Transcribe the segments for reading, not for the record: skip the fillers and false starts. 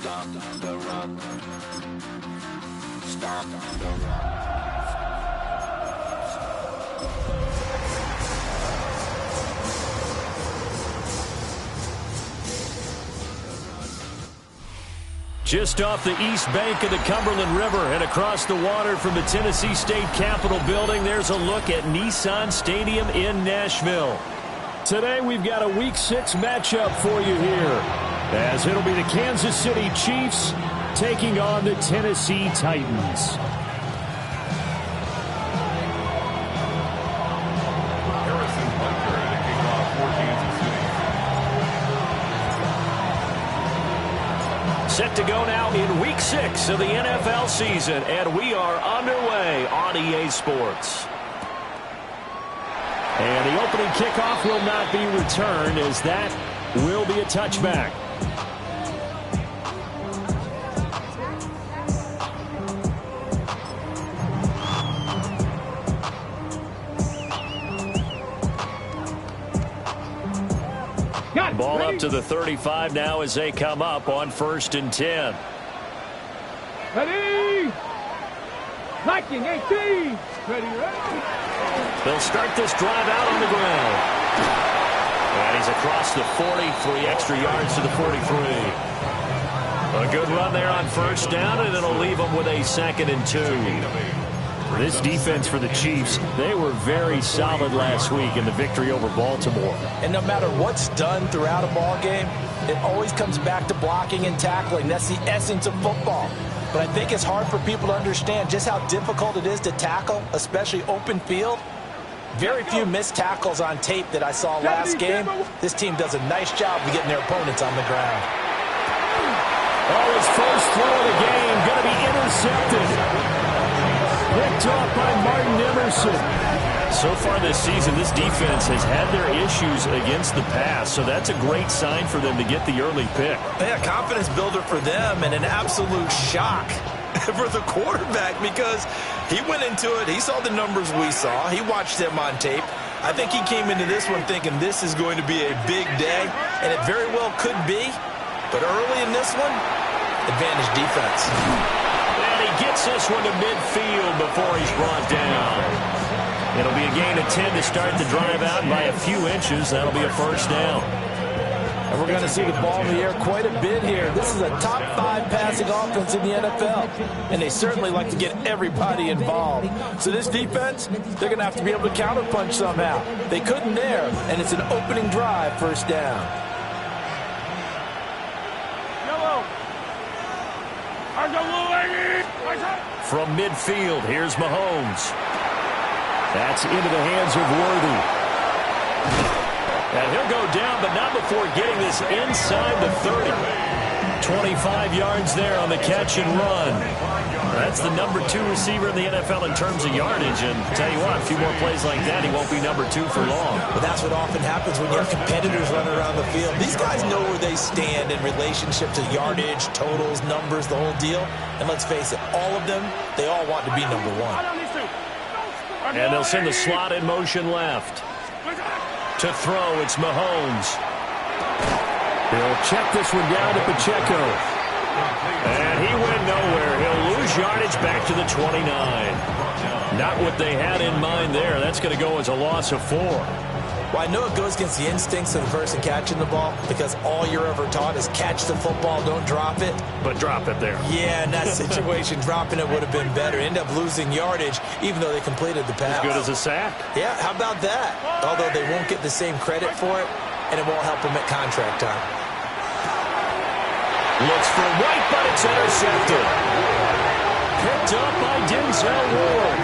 Stop the run. Stop the run. Just off the east bank of the Cumberland River and across the water from the Tennessee State Capitol building, there's a look at Nissan Stadium in Nashville. Today we've got a Week 6 matchup for you here, as it'll be the Kansas City Chiefs taking on the Tennessee Titans. Set to go now in Week 6 of the NFL season, and we are underway on EA Sports. And the opening kickoff will not be returned, as that will be a touchback. Ball up to the 35 now as they come up on 1st and 10. Ready? Knocking 18. Ready, ready. They'll start this drive out on the ground. And he's across the 40, 3 extra yards to the 43. A good run there on 1st down, and it'll leave them with a 2nd and 2. This defense for the Chiefs, they were very solid last week in the victory over Baltimore. And no matter what's done throughout a ball game, it always comes back to blocking and tackling. That's the essence of football. But I think it's hard for people to understand just how difficult it is to tackle, especially open field. Very few missed tackles on tape that I saw last game. This team does a nice job of getting their opponents on the ground. Oh, his first throw of the game going to be intercepted. Picked off by Martin Emerson. So far this season, this defense has had their issues against the pass, so that's a great sign for them to get the early pick. Yeah, confidence builder for them, and an absolute shock for the quarterback, because he went into it, he saw the numbers we saw, he watched them on tape. I think he came into this one thinking this is going to be a big day, and it very well could be, but early in this one, advantage defense. And he gets this one to midfield before he's brought down. It'll be a gain of 10 to start the drive out, and by a few inches, that'll be a 1st down. And we're going to see the ball in the air quite a bit here. This is a top 5 passing offense in the NFL, and they certainly like to get everybody involved. So this defense, they're going to have to be able to counterpunch somehow. They couldn't there, and it's an opening drive, 1st down. From midfield, here's Mahomes. That's into the hands of Worthy. And he'll go down, but not before getting this inside the 30. 25 yards there on the catch and run. That's the number 2 receiver in the NFL in terms of yardage. And tell you what, a few more plays like that, he won't be number 2 for long. But that's what often happens when you have competitors running around the field. These guys know where they stand in relationship to yardage, totals, numbers, the whole deal. And let's face it, all of them, they all want to be number 1. And they'll send the slot in motion left. To throw, it's Mahomes. He'll check this one down to Pacheco. And he went nowhere. He'll lose yardage back to the 29. Not what they had in mind there. That's going to go as a loss of 4. Well, I know it goes against the instincts of the person catching the ball, because all you're ever taught is catch the football, don't drop it. But drop it there. Yeah, in that situation, dropping it would have been better. End up losing yardage, even though they completed the pass. As good as a sack. Yeah, how about that? Although they won't get the same credit for it, and it won't help them at contract time. Looks for White, but it's intercepted. Picked up by Denzel Ward.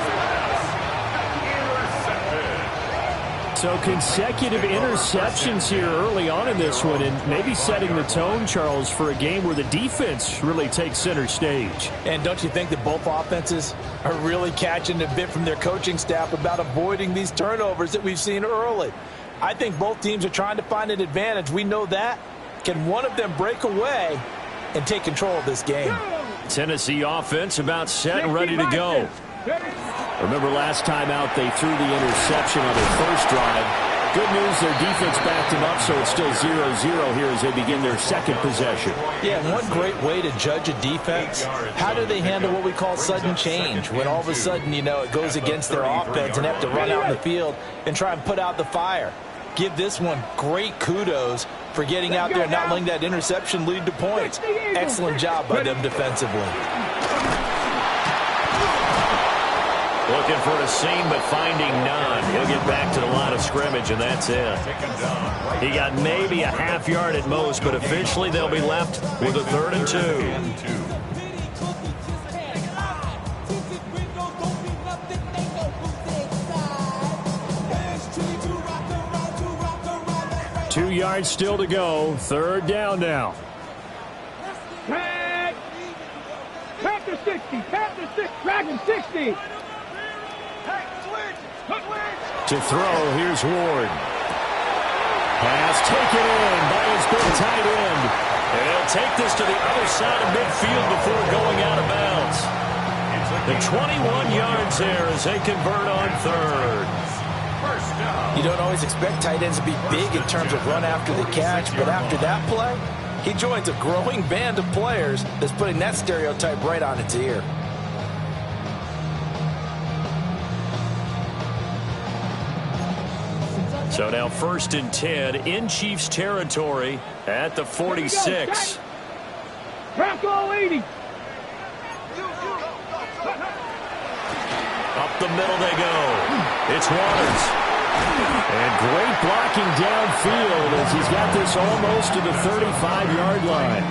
So consecutive interceptions here early on in this one, and maybe setting the tone, Charles, for a game where the defense really takes center stage. And don't you think that both offenses are really catching a bit from their coaching staff about avoiding these turnovers that we've seen early? I think both teams are trying to find an advantage. We know that. Can one of them break away and take control of this game? Tennessee offense about set and ready to go. Remember last time out, they threw the interception on their first drive. Good news, their defense backed them up, so it's still 0-0 here as they begin their second possession. Yeah, and one great way to judge a defense, how do they handle what we call sudden change? When all of a sudden, you know, it goes against their offense and have to run out in the field and try and put out the fire. Give this one great kudos for getting out there and not letting that interception lead to points. Excellent job by them defensively. Looking for a seam, but finding none. He'll get back to the line of scrimmage, and that's it. He got maybe a half yard at most, but officially they'll be left with a 3rd and 2. 2 yards still to go. 3rd down now. Tag! Tag to 60. Tag to 6. Dragon 60. To throw, here's Ward. Pass taken in by his big tight end. And he'll take this to the other side of midfield before going out of bounds. The 21 yards there as they convert on 3rd. You don't always expect tight ends to be big in terms of run after the catch, but after that play, he joins a growing band of players that's putting that stereotype right on its ear. So now 1st and 10 in Chiefs territory at the 46. Bronco 80. Up the middle they go. It's Waters. And great blocking downfield as he's got this almost to the 35-yard line.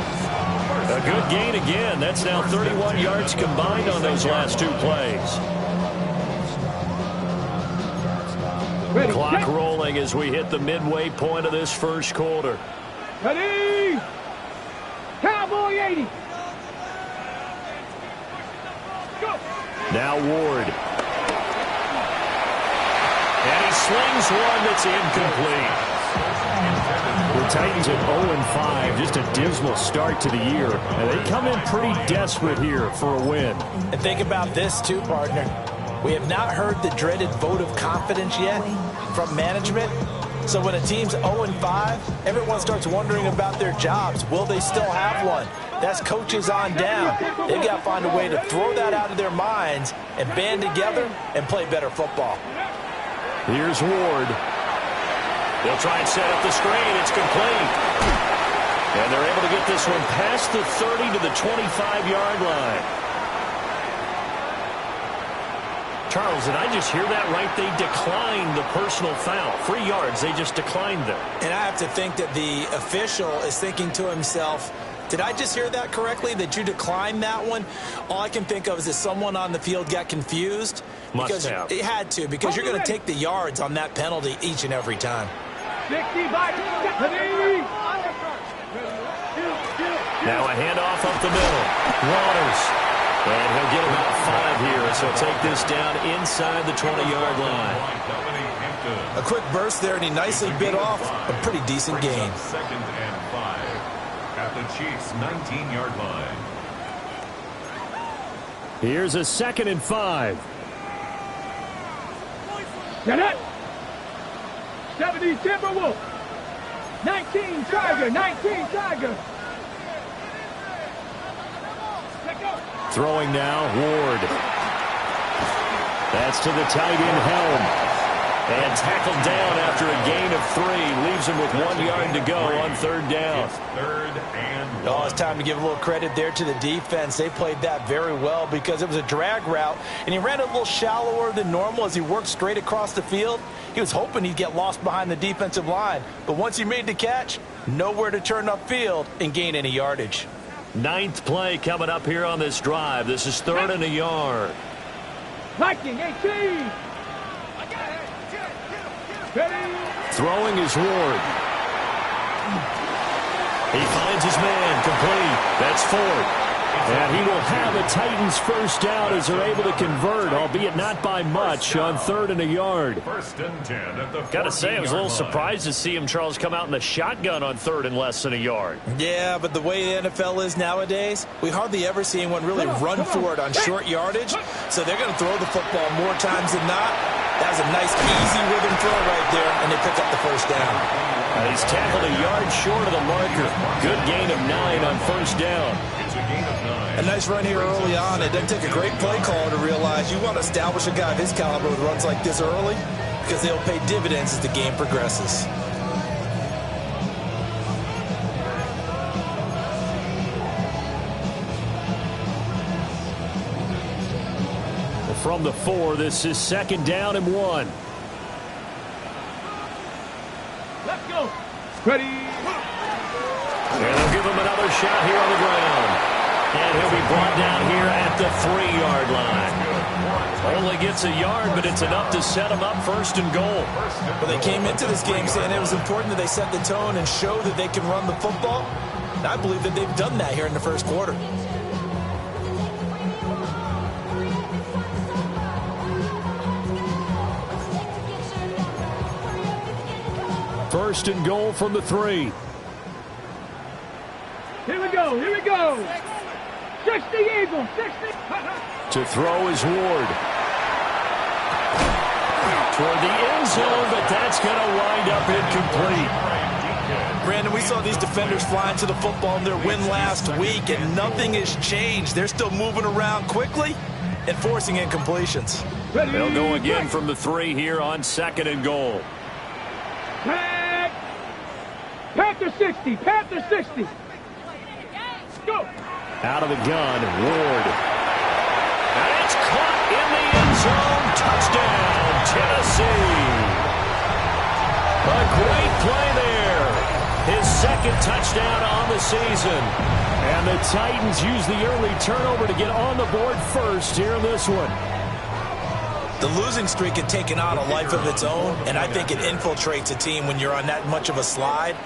A good gain again. That's now 31 yards combined on those last 2 plays. Ready, Clock set. rolling as we hit the midway point of this first quarter. Ready. Cowboy 80. Go. Now Ward. And he slings one that's incomplete. The Titans at 0-5, just a dismal start to the year. And they come in pretty desperate here for a win. And think about this too, partner. We have not heard the dreaded vote of confidence yet from management. So when a team's 0-5, everyone starts wondering about their jobs. Will they still have one? That's coaches on down. They've got to find a way to throw that out of their minds and band together and play better football. Here's Ward. They'll try and set up the screen. It's complete. And they're able to get this one past the 30 to the 25-yard line. Charles, did I just hear that right? They declined the personal foul. 3 yards, they just declined them. And I have to think that the official is thinking to himself, did I just hear that correctly, that you declined that one? All I can think of is that someone on the field got confused. Must have. It had to, because you're going to take the yards on that penalty each and every time. 65. Now a handoff up the middle. Waters. And he'll get about 5 here, so he'll take this down inside the 20-yard line. A quick burst there, and he nicely bit off a pretty decent gain. 2nd and 5 at the Chiefs' 19-yard line. Here's a 2nd and 5. Get it. 70 Timberwolf. 19 Tiger. 19 Tiger. Throwing now, Ward. That's to the tight end, Helm. And tackled down after a gain of 3. Leaves him with 1 yard to go on 3rd down. It's 3rd and 1. Oh, it's time to give a little credit there to the defense. They played that very well because it was a drag route, and he ran a little shallower than normal as he worked straight across the field. He was hoping he'd get lost behind the defensive line, but once he made the catch, nowhere to turn upfield and gain any yardage. 9th play coming up here on this drive. This is 3rd and a yard. Viking 18. Throwing is Ward. He finds his man, complete. That's Ford. And he will have a Titans first down as they're able to convert, albeit not by much, on 3rd and a yard. 1st and 10 at the 14-yard line. Got to say, I was a little surprised to see him, Charles, come out in the shotgun on 3rd and less than a yard. Yeah, but the way the NFL is nowadays, we hardly ever see anyone really run for it on short yardage. So they're going to throw the football more times than not. That was a nice, easy rhythm throw right there, and they pick up the first down. He's tackled a yard short of the marker. Good gain of 9 on first down. A nice run here early on. It doesn't take a great play caller to realize you want to establish a guy of his caliber with runs like this early because they'll pay dividends as the game progresses. From the 4, this is 2nd down and 1. Let's go. Ready. And they'll give him another shot here on the ground. And he'll be brought down here at the 3-yard line. Only gets a yard, but it's enough to set him up 1st and goal. Well, they came into this game saying it was important that they set the tone and show that they can run the football. And I believe that they've done that here in the first quarter. First and goal from the 3. Here we go. Here we go. 60 Eagles. 60. To throw is Ward. Toward the end zone, but that's going to wind up incomplete. Brandon, we saw these defenders flying to the football in their win last week, and nothing has changed. They're still moving around quickly and forcing incompletions. They'll go again from the 3 here on 2nd and goal. Panther 60. Panther 60. Go. Out of the gun, Ward. And it's caught in the end zone. Touchdown, Tennessee. A great play there. His 2nd touchdown on the season. And the Titans use the early turnover to get on the board first here in this one. The losing streak had taken on a life of its own, and I think it infiltrates a team when you're on that much of a slide.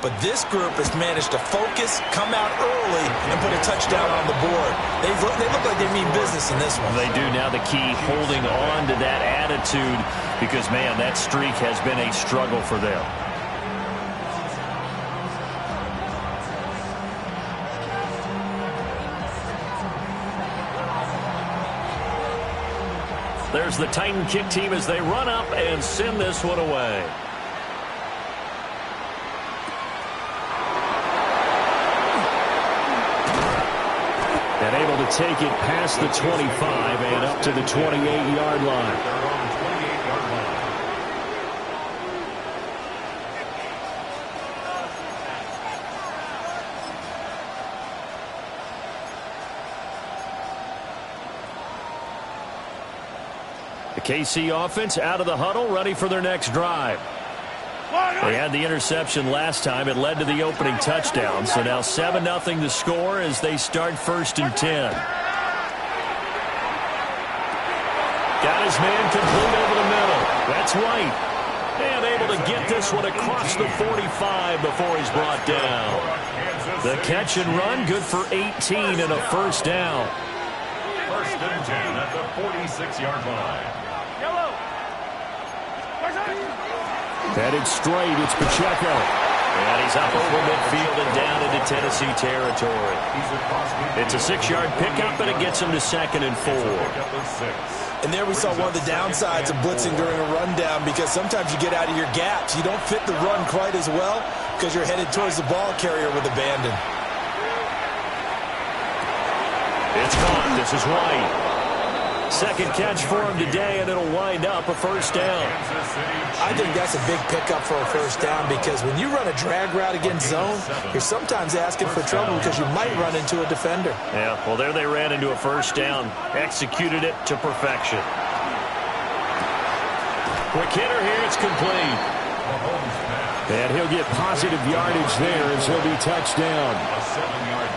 But this group has managed to focus, come out early, and put a touchdown on the board. They look like they mean business in this one. They do. Now the key, holding on to that attitude, because, man, that streak has been a struggle for them. There's the Titan kick team as they run up and send this one away. And able to take it past the 25 and up to the 28-yard line. The KC offense out of the huddle, ready for their next drive. They had the interception last time. It led to the opening touchdown. So now 7-0 to score as they start 1st and 10. Got his man complete over the middle. That's White. And able to get this one across the 45 before he's brought down. The catch and run, good for 18 and a 1st down. 1st and 10 at the 46-yard line. Headed straight, it's Pacheco. And he's up over midfield and down into Tennessee territory. It's a 6-yard pickup, and it gets him to 2nd and 4. And there we saw one of the downsides of blitzing during a rundown, because sometimes you get out of your gaps. You don't fit the run quite as well because you're headed towards the ball carrier with abandon. It's caught. This is White. 2nd catch for him today, and it'll wind up a 1st down. I think that's a big pickup for a 1st down, because when you run a drag route against zone, you're sometimes asking for trouble because you might run into a defender. Yeah, well, there they ran into a 1st down. Executed it to perfection. Quick hitter here. It's complete. And he'll get positive yardage there as he'll be touchdown.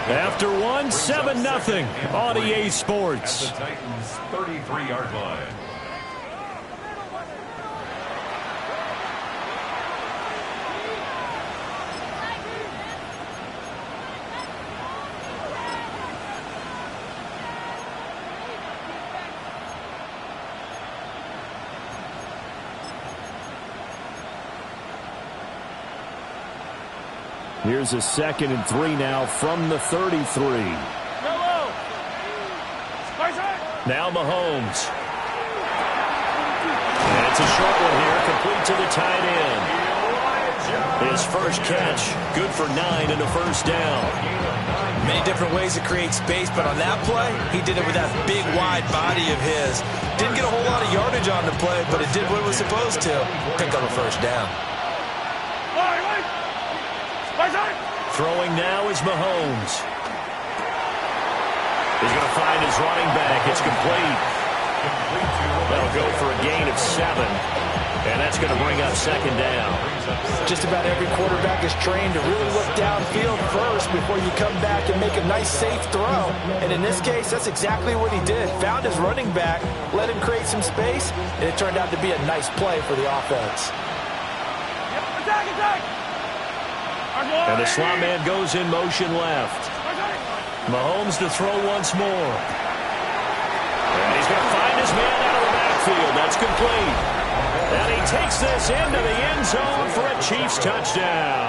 After one, 7-0 on EA Sports. At the Titans' 33-yard line. Here's a 2nd and 3 now from the 33. Now Mahomes. And It's a short one here, complete to the tight end. His first catch, good for 9 and a first down. Many different ways to create space, but on that play, he did it with that big, wide body of his. Didn't get a whole lot of yardage on the play, but it did what it was supposed to. Pick up a first down. Throwing now is Mahomes. He's going to find his running back. It's complete. That'll go for a gain of 7. And that's going to bring up second down. Just about every quarterback is trained to really look downfield first before you come back and make a nice, safe throw. And in this case, that's exactly what he did. Found his running back, let him create some space, and it turned out to be a nice play for the offense. And the slot man goes in motion left. Mahomes to throw once more. And he's going to find his man out of the backfield. That's complete. And he takes this into the end zone for a Chiefs touchdown.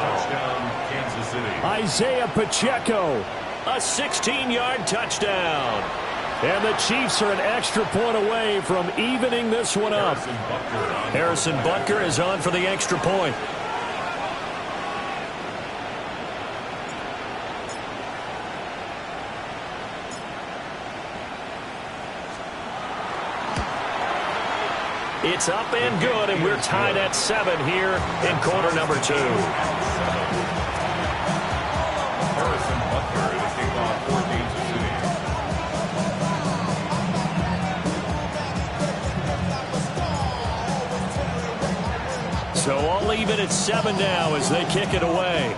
Kansas City. Isaiah Pacheco, a 16-yard touchdown. And the Chiefs are an extra point away from evening this one up. Harrison Butker is on for the extra point. It's up and good, and we're tied at 7 here in quarter number 2. Harrison Butker to kick off for Kansas City. So I'll leave it at 7 now as they kick it away.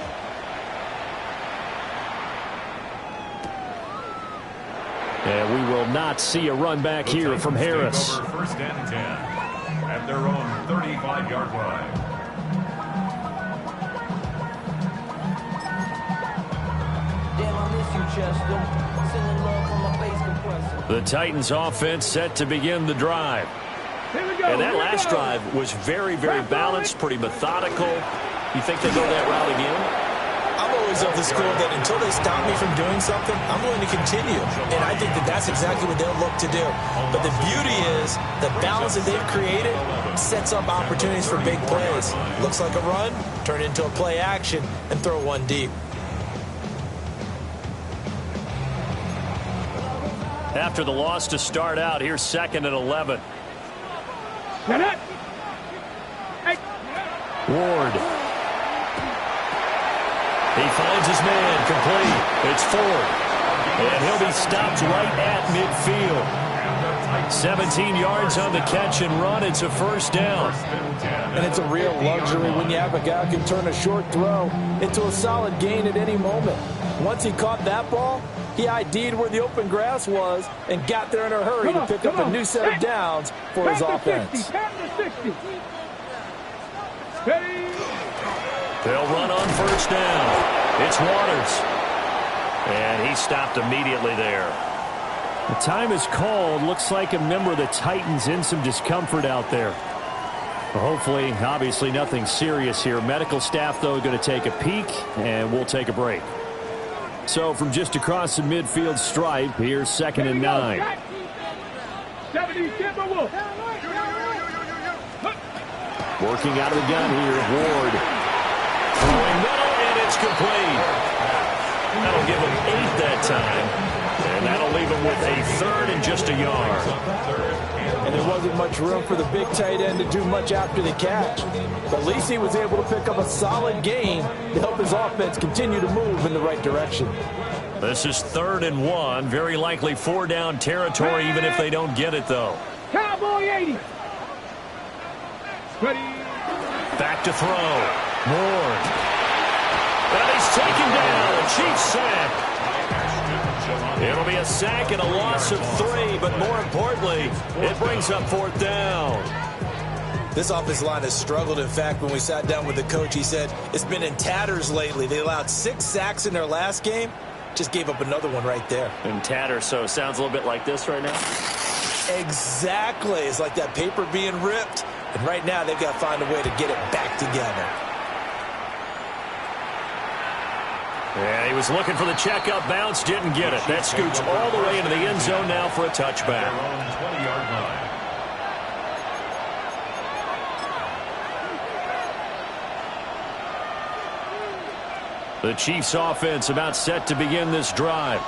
And we will not see a run back here from Harris. First and 10. At their own 35-yard line. Damn, I miss you, Chester. Sending love from my face compressor. The Titans offense set to begin the drive. Here we go. And that last drive was very, very balanced, pretty methodical. You think they go that route again? I'm always of the school that until they stop me from doing something, I'm going to continue. And I think that that's exactly what they'll look to do. But the beauty is the balance that they've created sets up opportunities for big plays. Looks like a run, turn it into a play action, and throw one deep. After the loss to start out, here's 2nd and 11. Ward. He finds his man, complete. It's Ford. And he'll be stopped right at midfield. 17 yards on the catch and run. It's a first down. And it's a real luxury when you have a guy who can turn a short throw into a solid gain at any moment. Once he caught that ball, he ID'd where the open grass was and got there in a hurry to pick up a new set of downs for his offense. They'll run on first down. It's Waters. And he stopped immediately there. The time is called. Looks like a member of the Titans in some discomfort out there. Well, hopefully, obviously nothing serious here. Medical staff, though, going to take a peek, and we'll take a break. So from just across the midfield stripe, here's 2nd and 9. Working out of the gun here, Ward. Throwing middle, and it's complete. That'll give him 8 that time. And that'll leave him with a 3rd and just a yard. And there wasn't much room for the big tight end to do much after the catch. But at least he was able to pick up a solid gain to help his offense continue to move in the right direction. This is 3rd and 1. Very likely 4-down territory, even if they don't get it, though. Cowboy 80. Back to throw. Ward. And he's taken down. A Chiefs sack. It'll be a sack and a loss of 3, but more importantly, it brings up 4th down. This offensive line has struggled. In fact, when we sat down with the coach, he said it's been in tatters lately. They allowed 6 sacks in their last game. Just gave up another one right there. In tatters, so it sounds a little bit like this right now? Exactly. It's like that paper being ripped. And right now, they've got to find a way to get it back together. Yeah, he was looking for the checkup bounce, didn't get it. That scoots all the way into the end zone now for a touchback. The Chiefs offense about set to begin this drive.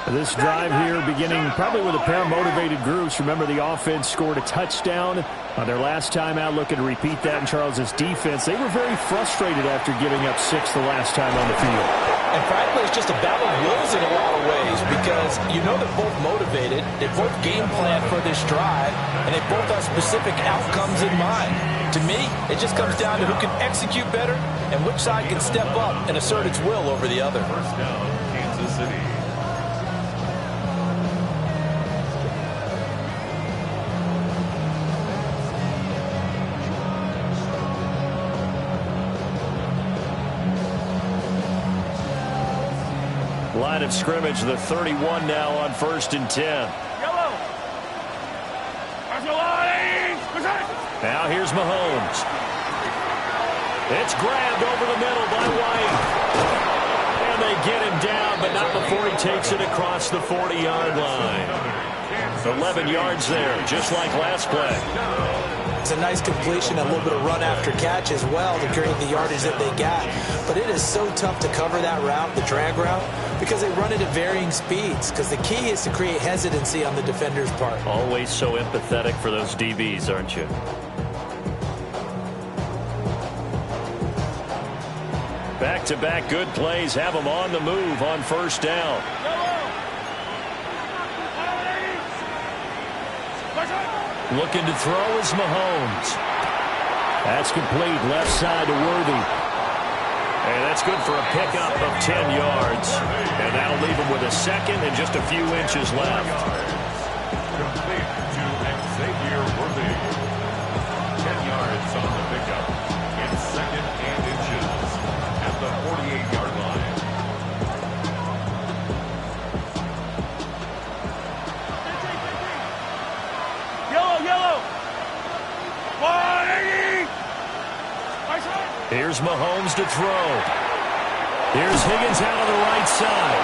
This drive here beginning probably with a pair of motivated groups. Remember, the offense scored a touchdown on their last time out, looking to repeat that in Charles's defense. They were very frustrated after giving up 6 the last time on the field. And frankly, it's just a battle of wills in a lot of ways because you know they're both motivated, they both game plan for this drive, and they both have specific outcomes in mind. To me, it just comes down to who can execute better and which side can step up and assert its will over the other. First down, Kansas City. Line of scrimmage, the 31 now on 1st and 10. Yellow. Now here's Mahomes. It's grabbed over the middle by White. And they get him down, but not before he takes it across the 40-yard line. 11 yards there, just like last play. It's a nice completion, a little bit of run after catch as well to create the yardage that they got. But it is so tough to cover that route, the drag route, because they run it at varying speeds. Because the key is to create hesitancy on the defender's part. Always so empathetic for those DBs, aren't you? Back-to-back good plays have them on the move on 1st down. Looking to throw is Mahomes. That's complete, left side to Worthy. And that's good for a pickup of 10 yards. And that'll leave him with a second and just a few inches left. Complete to Xavier Worthy. 10 yards on the pickup. In second and inches at the 48-yard line. Yellow. 180. Here's Mahomes to throw. Here's Higgins out of the right side.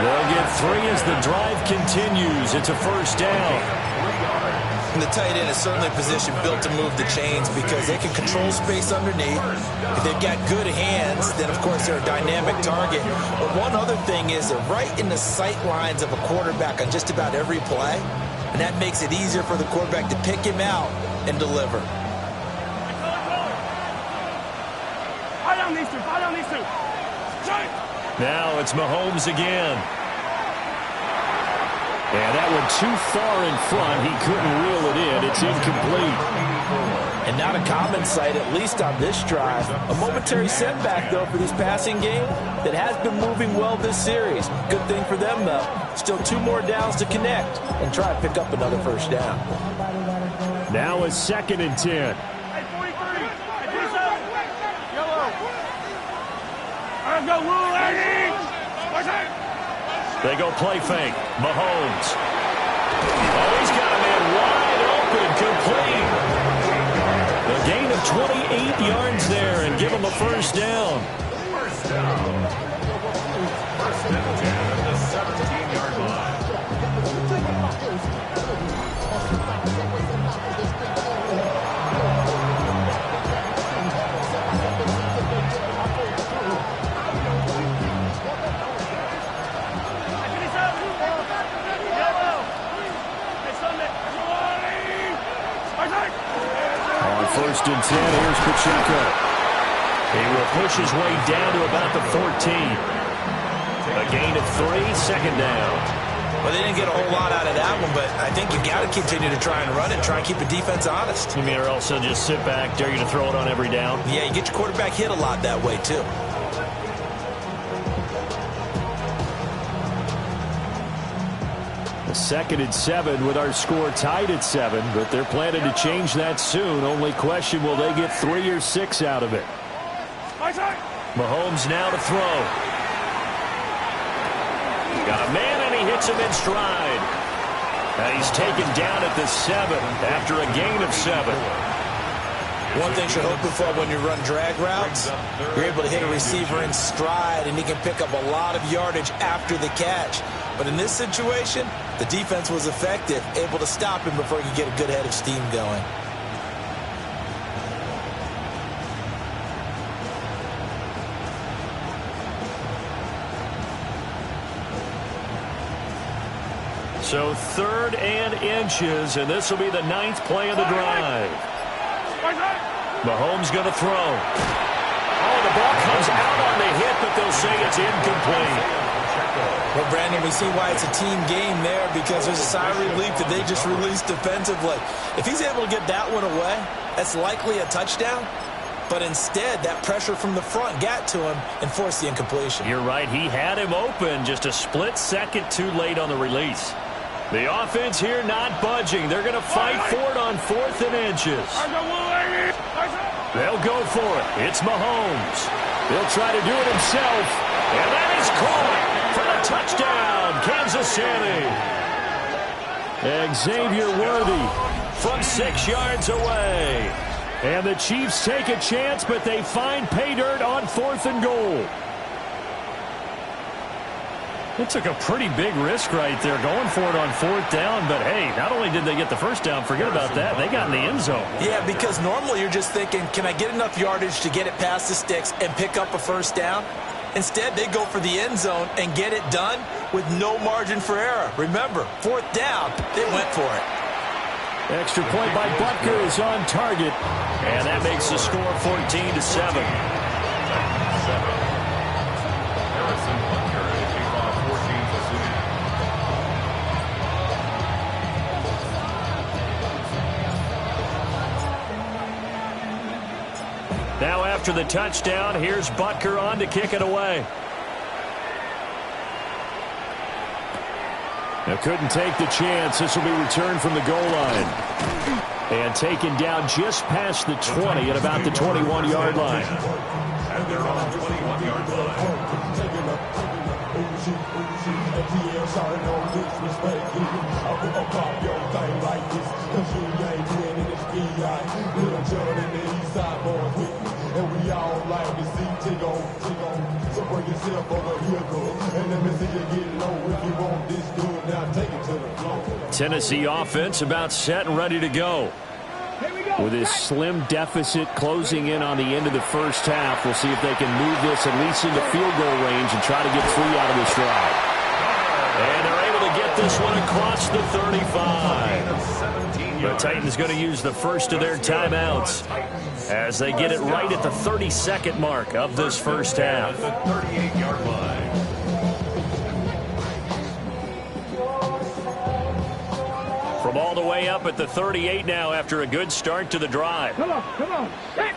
They'll get 3 as the drive continues. It's a 1st down. And the tight end is certainly a position built to move the chains because they can control space underneath. If they've got good hands, then of course they're a dynamic target. But one other thing is they're right in the sight lines of a quarterback on just about every play. And that makes it easier for the quarterback to pick him out and deliver. Now it's Mahomes again. And that one too far in front. He couldn't reel it in. It's incomplete. And not a common sight, at least on this drive. A momentary setback, though, for this passing game that has been moving well this series. Good thing for them, though. Still 2 more downs to connect and try to pick up another 1st down. Now a 2nd and 10. They go play fake. Mahomes. Oh, he's got a man wide open, complete. A gain of 28 yards there and give him a 1st down. First down. 1st and 10 at the 17-yard line. On 1st and 10, here's Pacheco. He will push his way down to about the 14. A gain of 3, 2nd down. Well, they didn't get a whole lot out of that one, but I think you got to continue to try and run it, try and keep the defense honest. You mean, or also just sit back, dare you to throw it on every down? Yeah, you get your quarterback hit a lot that way, too. A 2nd and 7 with our score tied at 7, but they're planning to change that soon. Only question, will they get 3 or 6 out of it? Mahomes now to throw. Got a man, and he hits him in stride. And he's taken down at the 7 after a gain of 7. One thing you're hoping for when you run drag routes, you're able to hit a receiver in stride, and he can pick up a lot of yardage after the catch. But in this situation, the defense was effective, able to stop him before he could get a good head of steam going. So 3rd and inches, and this will be the 9th play of the drive. Mahomes going to throw. Oh, the ball comes out on the hit, but they'll say it's incomplete. Well, Brandon, we see why it's a team game there, because there's a sigh of relief that they just released defensively. If he's able to get that one away, that's likely a touchdown. But instead, that pressure from the front got to him and forced the incompletion. You're right. He had him open, just a split second too late on the release. The offense here not budging. They're going to fight for it on 4th and inches. They'll go for it. It's Mahomes. He'll try to do it himself. And that is caught for the touchdown, Kansas City. Xavier Worthy from 6 yards away. And the Chiefs take a chance, but they find pay dirt on 4th and goal. It took a pretty big risk right there going for it on 4th down. But, hey, not only did they get the first down, forget about that, they got in the end zone. Yeah, because normally you're just thinking, can I get enough yardage to get it past the sticks and pick up a first down? Instead, they go for the end zone and get it done with no margin for error. Remember, 4th down, they went for it. Extra point by Butker is on target. And that makes the score 14-7. Harrison Butker to kick off 14-7. Now after the touchdown, here's Butker on to kick it away. Now couldn't take the chance. This will be returned from the goal line. And taken down just past the 20 at about the 21-yard line. And they're on the 21-yard line. And we all like to see take on. So bring yourself over here, girl. And let me see you get low if you want this good. Now take it to the floor. Tennessee offense about set and ready to go. With his slim deficit closing in on the end of the first half, we'll see if they can move this at least into field goal range and try to get 3 out of this drive. And they're able to get this one across the 35. The Titans going to use the first of their timeouts as they get it right at the 32nd mark of this first half. The 38-yard line. From all the way up at the 38 now after a good start to the drive. Come on. Set.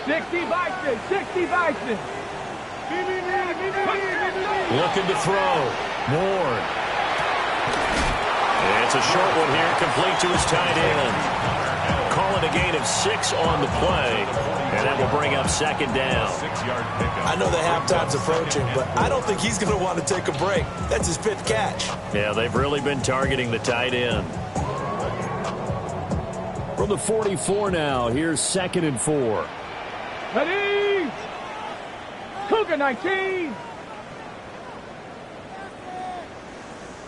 60 Bison. 60 Bison. Looking to throw. Moore. It's a short one here, complete to his tight end. Call it a gain of 6 on the play, and that will bring up 2nd down. 6-yard pickup. I know the halftime's approaching, but I don't think he's going to want to take a break. That's his 5th catch. Yeah, they've really been targeting the tight end. From the 44 now, here's 2nd and 4. Ready. Cougar 19.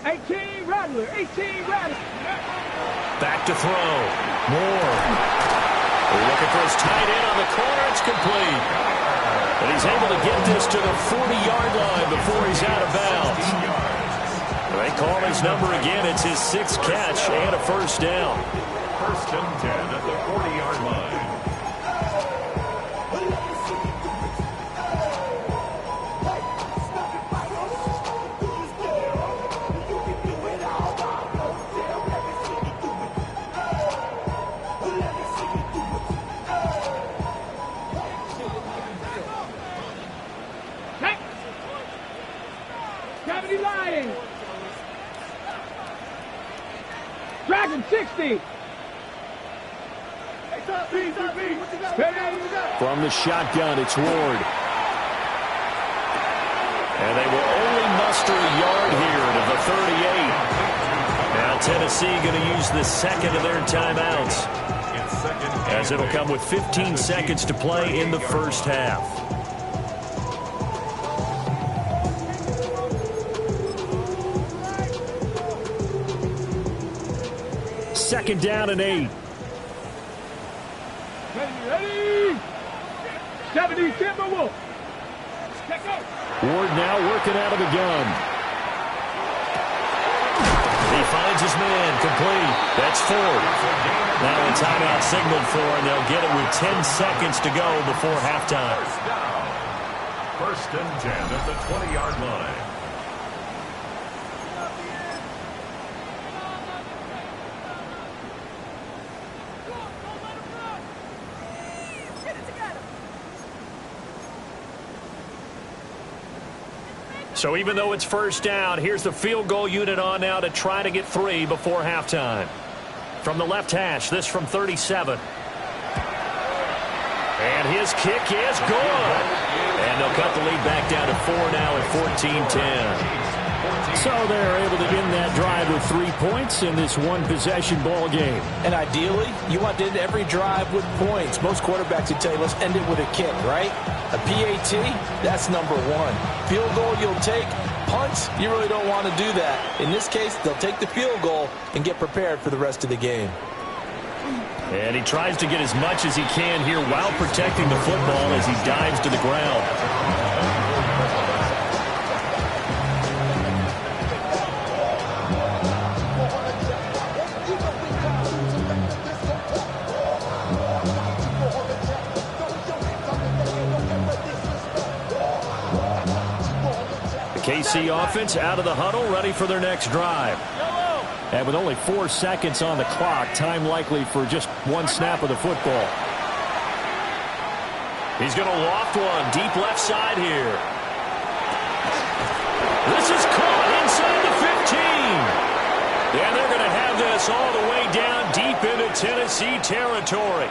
18 Rattler. 18 Rattler. Back to throw. Moore. They're looking for his tight end on the corner. It's complete. But he's able to get this to the 40-yard line before he's out of bounds. They call his number again. It's his 6th catch and a first down. 1st and 10 at the 40-yard line. Gravity Lion. Dragon 60. From the shotgun, it's Ward. And they will only muster a yard here to the 38. Now Tennessee going to use the 2nd of their timeouts, as it'll come with 15 seconds to play in the first half. Second down and 8. Ready. 70 Timberwolf. Check out. Ward now working out of the gun. He finds his man, complete. That's 4. Now a timeout signaled for, and they'll get it with 10 seconds to go before halftime. First and 10 at the 20-yard line. So even though it's first down, here's the field goal unit on now to try to get 3 before halftime. From the left hash, this from 37. And his kick is good. And they'll cut the lead back down to 4 now at 14-10. So they're able to end that drive with 3 points in this one-possession ball game. And ideally, you want to end every drive with points. Most quarterbacks would tell you, let's end it with a kick, right? A PAT, that's number 1. Field goal you'll take. Punts, you really don't want to do that. In this case, they'll take the field goal and get prepared for the rest of the game. And he tries to get as much as he can here while protecting the football as he dives to the ground. KC offense out of the huddle, ready for their next drive. And with only 4 seconds on the clock, time likely for just 1 snap of the football. He's going to loft one deep left side here. This is caught inside the 15. And they're going to have this all the way down deep into Tennessee territory.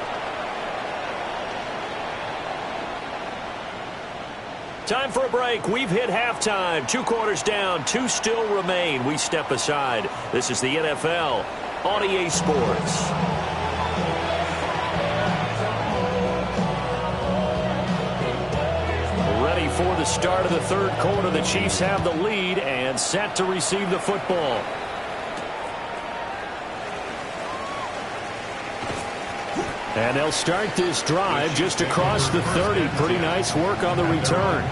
Time for a break. We've hit halftime. 2 quarters down. 2 still remain. We step aside. This is the NFL on EA Sports. Ready for the start of the 3rd quarter. The Chiefs have the lead and set to receive the football. And they'll start this drive just across the 30. Pretty nice work on the return.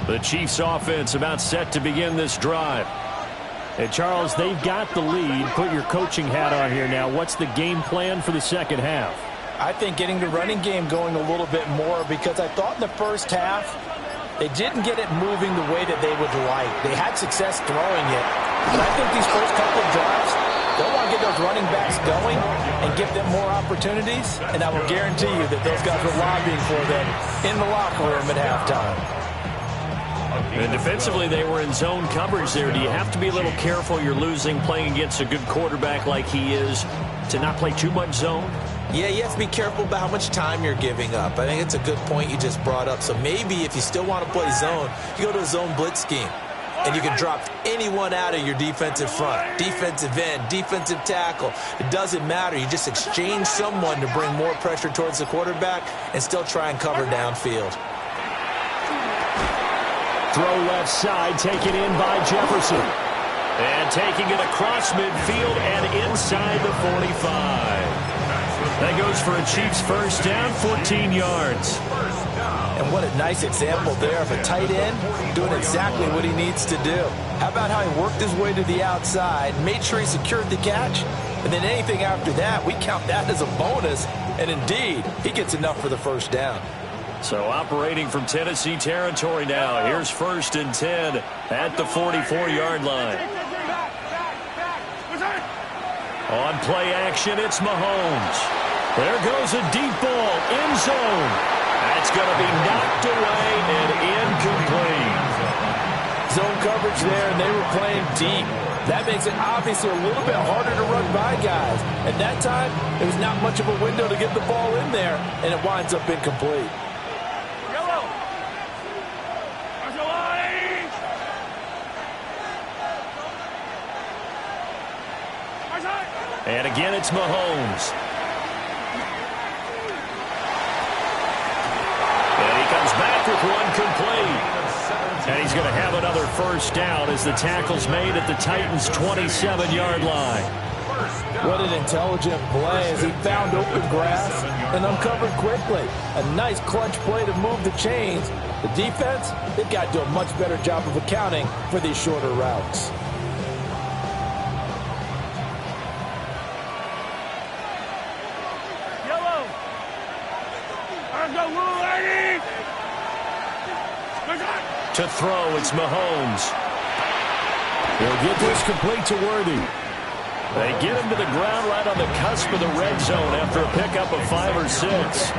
The Chiefs offense about set to begin this drive. And Charles, they've got the lead. Put your coaching hat on here now. What's the game plan for the second half? I think getting the running game going a little bit more, because I thought in the first half they didn't get it moving the way that they would like. They had success throwing it. But I think these first couple of drives, they'll want to get those running backs going and give them more opportunities. And I will guarantee you that those guys were lobbying for them in the locker room at halftime. And defensively, they were in zone coverage there. Do you have to be a little careful? You're losing playing against a good quarterback like he is to not play too much zone? Yeah, you have to be careful about how much time you're giving up. I think it's a good point you just brought up. So maybe if you still want to play zone, you go to a zone blitz scheme. And you can drop anyone out of your defensive front, defensive end, defensive tackle. It doesn't matter. You just exchange someone to bring more pressure towards the quarterback and still try and cover downfield. Throw left side, taken in by Jefferson. And taking it across midfield and inside the 45. That goes for a Chiefs first down, 14 yards. And what a nice example there of a tight end doing exactly what he needs to do. How about how he worked his way to the outside, made sure he secured the catch, and then anything after that, we count that as a bonus. And indeed, he gets enough for the first down. So operating from Tennessee territory now. Here's 1st and 10 at the 44-yard line. On play action, it's Mahomes. There goes a deep ball, end zone. That's going to be knocked away and incomplete. Zone coverage there, and they were playing deep. That makes it obviously a little bit harder to run by guys. At that time, there was not much of a window to get the ball in there, and it winds up incomplete. And again, it's Mahomes. And he comes back with one complete. And he's going to have another first down as the tackle's made at the Titans' 27-yard line. What an intelligent play as he found open grass and uncovered quickly. A nice clutch play to move the chains. The defense, they've got to do a much better job of accounting for these shorter routes. To throw, it's Mahomes. He'll get this complete to Worthy. They get him to the ground right on the cusp of the red zone after a pickup of 5 or 6.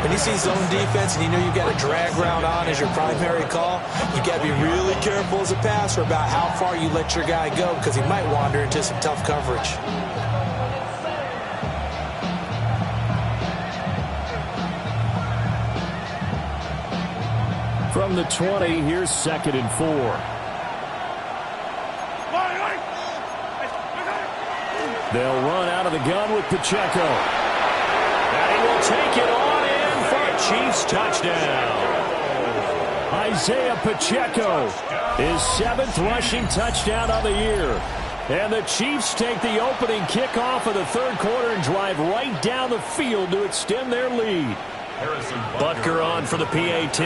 When you see zone defense and you know you've got a drag route on as your primary call, you got to be really careful as a passer about how far you let your guy go because he might wander into some tough coverage. From the 20, here's 2nd and 4. They'll run out of the gun with Pacheco. And he will take it on in for a Chiefs touchdown. Isaiah Pacheco, his 7th rushing touchdown of the year. And the Chiefs take the opening kickoff of the 3rd quarter and drive right down the field to extend their lead. Butker on for the PAT.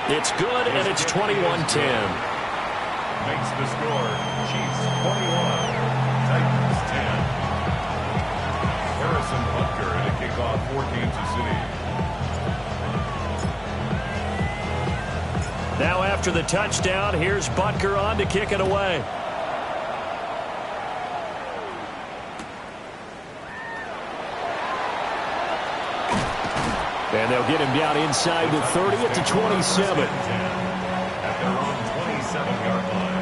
It's good, and it's 21-10. Makes the score. Chiefs 21, Titans 10. Harrison Butker in a kickoff for Kansas City. Now after the touchdown, here's Butker on to kick it away. And they'll get him down inside the 30 at the 27. At their own 27-yard line.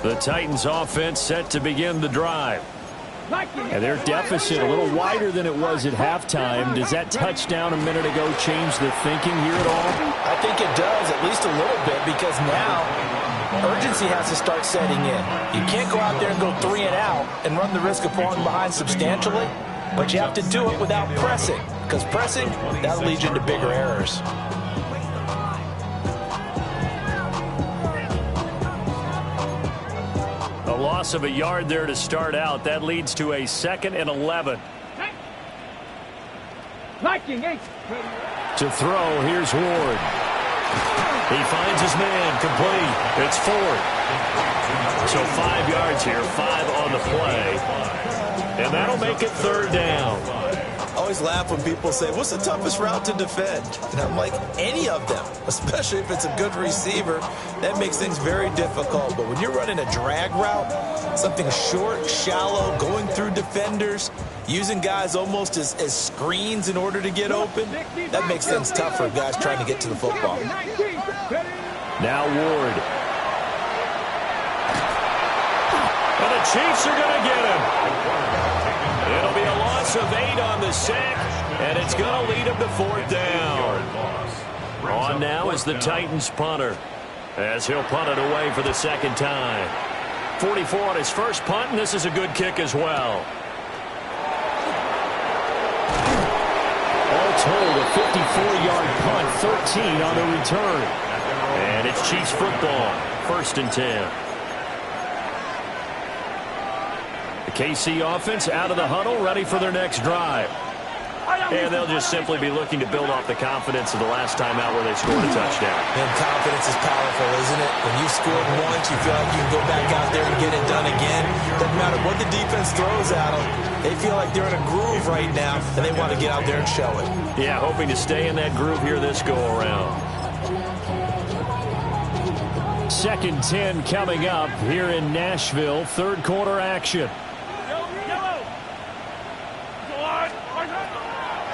The Titans offense set to begin the drive. And their deficit a little wider than it was at halftime. Does that touchdown a minute ago change the thinking here at all? I think it does, at least a little bit, because now urgency has to start setting in. You can't go out there and go 3 and out and run the risk of falling behind substantially, but you have to do it without pressing, because pressing, that'll lead you into bigger errors. Loss of a yard there to start out. That leads to a 2nd and 11. To throw, here's Ward. He finds his man, complete. It's 4th. So 5 yards here, 5 on the play. And that'll make it 3rd down. I always laugh when people say, what's the toughest route to defend? And I'm like, any of them, especially if it's a good receiver. That makes things very difficult. But when you're running a drag route, something short, shallow, going through defenders, using guys almost as screens in order to get open, that makes things tough for guys trying to get to the football. Now Ward. And the Chiefs are going to get him. It'll be a loss of 8 on the sack, and it's going to lead him to 4th down. On now is the Titans punter, as he'll punt it away for the 2nd time. 44 on his first punt, and this is a good kick as well. All told, a 54-yard punt, 13 on the return. And it's Chiefs football, 1st and 10. The KC offense out of the huddle, ready for their next drive. And they'll just simply be looking to build off the confidence of the last time out where they scored a touchdown. And confidence is powerful, isn't it? When you scored once, you feel like you can go back out there and get it done again. Doesn't matter what the defense throws at them. They feel like they're in a groove right now, and they want to get out there and show it. Yeah, hoping to stay in that groove here this go-around. 2nd 10 coming up here in Nashville. 3rd quarter action.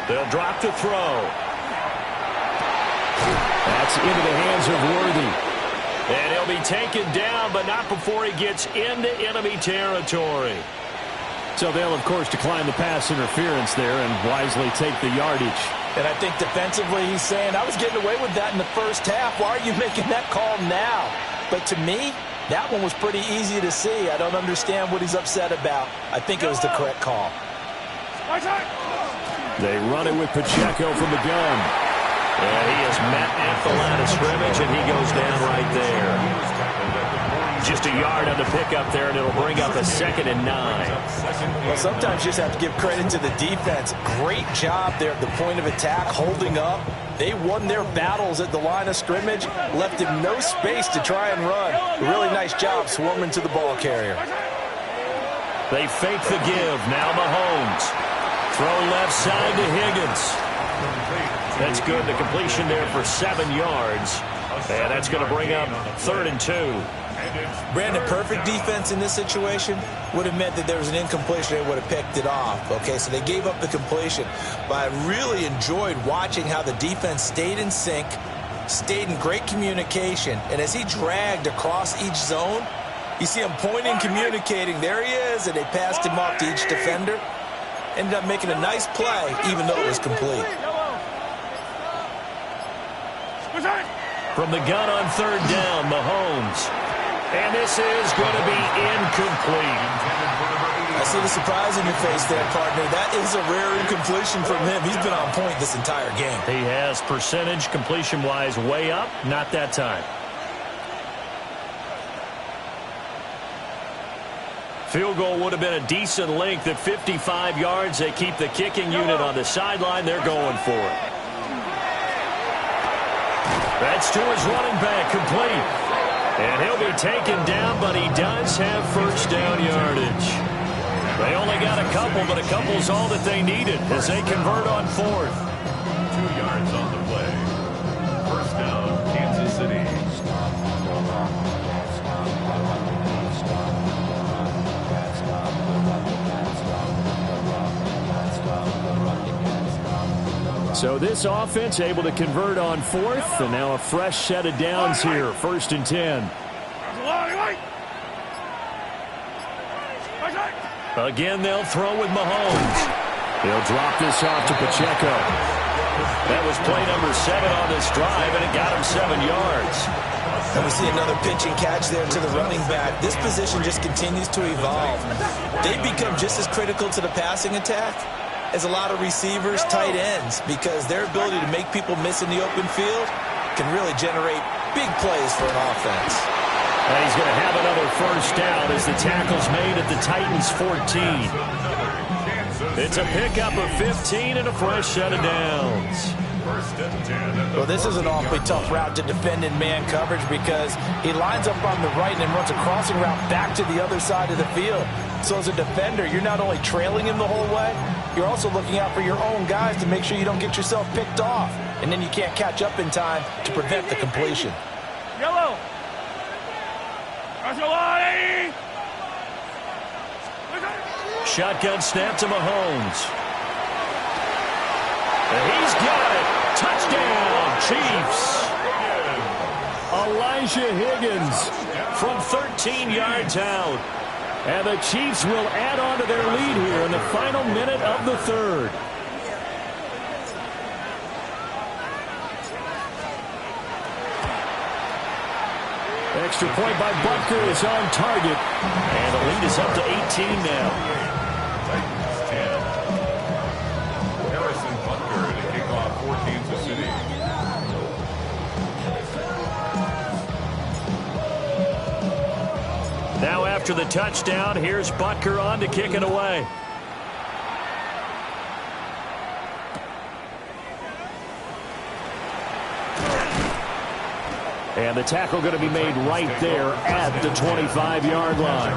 They'll drop to throw. That's into the hands of Worthy. And he'll be taken down, but not before he gets into enemy territory. So they'll, of course, decline the pass interference there and wisely take the yardage. And I think defensively he's saying, I was getting away with that in the first half. Why are you making that call now? But to me, that one was pretty easy to see. I don't understand what he's upset about. I think it was the correct call. They run it with Pacheco from the gun. And he is met at the line of scrimmage, and he goes down right there. Just a yard on the pickup there, and it'll bring up a 2nd and 9. Well, sometimes you just have to give credit to the defense. Great job there at the point of attack, holding up. They won their battles at the line of scrimmage, left him no space to try and run. A really nice job swarming to the ball carrier. They fake the give. Now Mahomes. Throw left side to Higgins. That's good. The completion there for 7 yards. And that's going to bring up 3rd and 2. Brandon, perfect defense in this situation would have meant that there was an incompletion. They would have picked it off. Okay, so they gave up the completion. But I really enjoyed watching how the defense stayed in sync, stayed in great communication. And as he dragged across each zone, you see him pointing, communicating. There he is, and they passed him off to each defender. Ended up making a nice play, even though it was complete. From the gun on 3rd down, Mahomes. And this is going to be incomplete. I see the surprise in your face there, partner. That is a rare incompletion from him. He's been on point this entire game. He has percentage completion-wise way up. Not that time. Field goal would have been a decent length at 55 yards. They keep the kicking unit on the sideline. They're going for it. That's to his running back, complete. And he'll be taken down, but he does have 1st down yardage. They only got a couple, but a couple's all that they needed as they convert on 4th. 2 yards on the play. 1st down, Kansas City. So this offense able to convert on 4th, and now a fresh set of downs here, 1st and 10. Again, they'll throw with Mahomes. He'll drop this off to Pacheco. That was play number 7 on this drive, and it got him 7 yards. And we see another pitch and catch there to the running back. This position just continues to evolve. They become just as critical to the passing attack as a lot of receivers, tight ends, because their ability to make people miss in the open field can really generate big plays for an offense. And he's going to have another 1st down as the tackle's made at the Titans' 14. It's a pickup of 15 and a fresh set of downs. Well, this is an awfully tough route to defend in man coverage because he lines up on the right and then runs a crossing route back to the other side of the field. So as a defender, you're not only trailing him the whole way, you're also looking out for your own guys to make sure you don't get yourself picked off. And then you can't catch up in time to prevent the completion. Yellow. Shotgun snap to Mahomes. And he's got it. Touchdown, Chiefs. Elijah Higgins from 13 yards out. And the Chiefs will add on to their lead here in the final minute of the 3rd. Extra point by Butker is on target. And the lead is up to 18 now. Titans 10. Harrison Butker to kick off for Kansas City. Now after the touchdown, here's Butker on to kick it away. And the tackle going to be made right there at the 25-yard line.